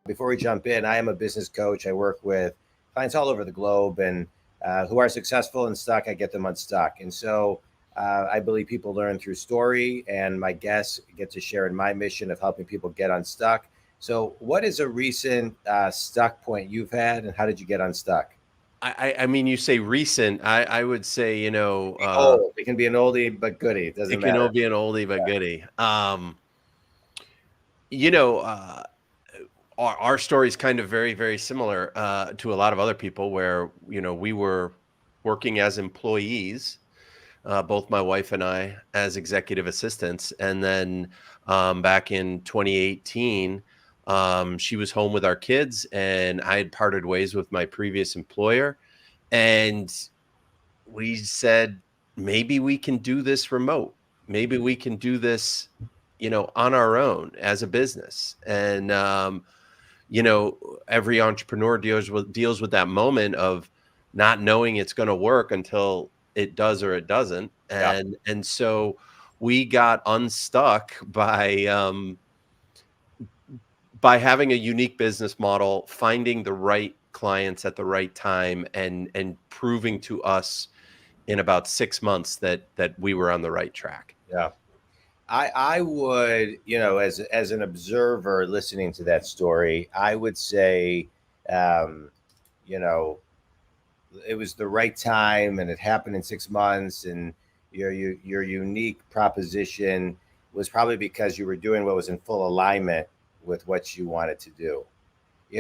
before we jump in, I am a business coach. I work with clients all over the globe and who are successful and stuck. I get them unstuck. And so I believe people learn through story, and my guests get to share in my mission of helping people get unstuck. So, what is a recent stuck point you've had, and how did you get unstuck? I mean, you say recent. I would say, Oh, it can be an oldie but goodie. It doesn't it can all matter. be an oldie but Yeah. goodie. You know, uh, our story is kind of very, very similar to a lot of other people where, we were working as employees, both my wife and I, as executive assistants. And then back in 2018, she was home with our kids, and I had parted ways with my previous employer. And we said, maybe we can do this remote. Maybe we can do this, on our own as a business. And, every entrepreneur deals with that moment of not knowing it's going to work until it does or it doesn't. Yeah. And so we got unstuck by having a unique business model, finding the right clients at the right time, and proving to us in about 6 months that we were on the right track. Yeah. I would, as an observer listening to that story, I would say, um, you know, it was the right time and it happened in 6 months, and your unique proposition was probably because you were doing what was in full alignment with what you wanted to do.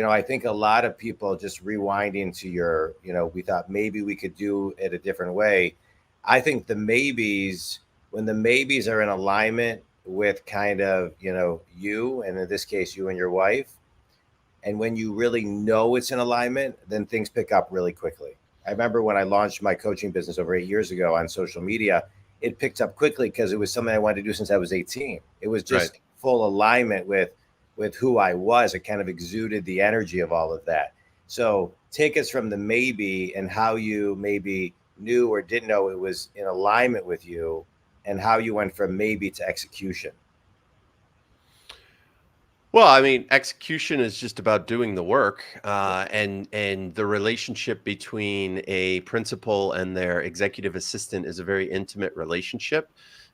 I think a lot of people just rewinding to your, we thought maybe we could do it a different way. I think when the maybes are in alignment with kind of, you, and in this case, you and your wife, and when you really know it's in alignment, then things pick up really quickly. I remember when I launched my coaching business over 8 years ago on social media, it picked up quickly because it was something I wanted to do since I was 18. It was Right. just full alignment with who I was. It kind of exuded the energy of all of that. So take us from the maybe and how you maybe knew or didn't know it was in alignment with you, and how you went from maybe to execution. Well, I mean, execution is just about doing the work, and the relationship between a principal and their executive assistant is a very intimate relationship,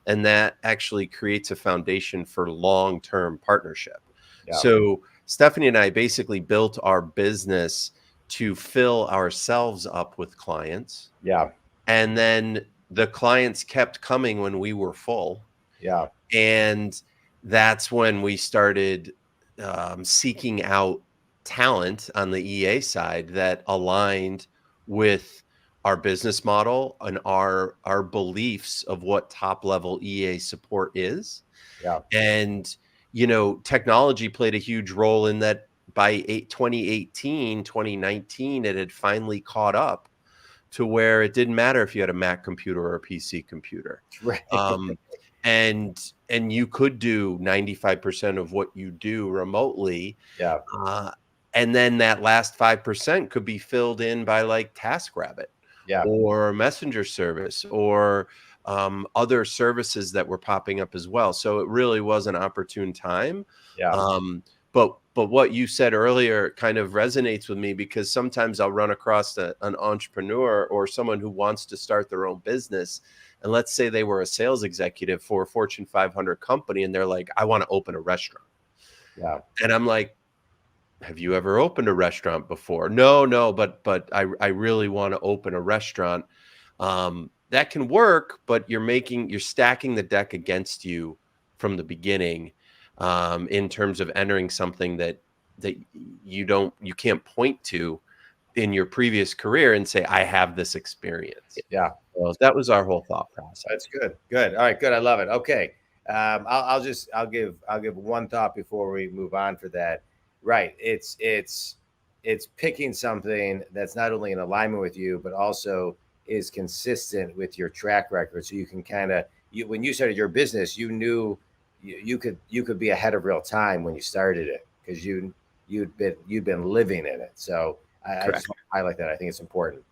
and that actually creates a foundation for long-term partnership. Yeah. So Stephanie and I basically built our business to fill ourselves up with clients, Yeah. and then the clients kept coming when we were full, Yeah. and that's when we started seeking out talent on the EA side that aligned with our business model and our beliefs of what top level EA support is. Yeah. And technology played a huge role in that. By 2018, 2019, it had finally caught up to where it didn't matter if you had a Mac computer or a PC computer. Right. Um, and you could do 95% of what you do remotely. Yeah. Uh, and then that last 5% could be filled in by like TaskRabbit Yeah. or Messenger service or other services that were popping up as well. So it really was an opportune time. Yeah. Um, but what you said earlier kind of resonates with me, because sometimes I'll run across an entrepreneur or someone who wants to start their own business. And let's say they were a sales executive for a Fortune 500 company, and they're like, I want to open a restaurant. Yeah. And I'm like, have you ever opened a restaurant before? No, but I really want to open a restaurant. That can work, but you're stacking the deck against you from the beginning, in terms of entering something that you can't point to in your previous career and say, I have this experience. Yeah. So that was our whole thought That's process. good. Good. All right. Good. I love it. Okay. I'll give one thought before we move on for that. Right. It's picking something that's not only in alignment with you, but also is consistent with your track record. So you can kind of when you started your business, you knew you could be ahead of real time when you started it because you'd been living in it. So I just Correct. want to highlight that. I think it's important.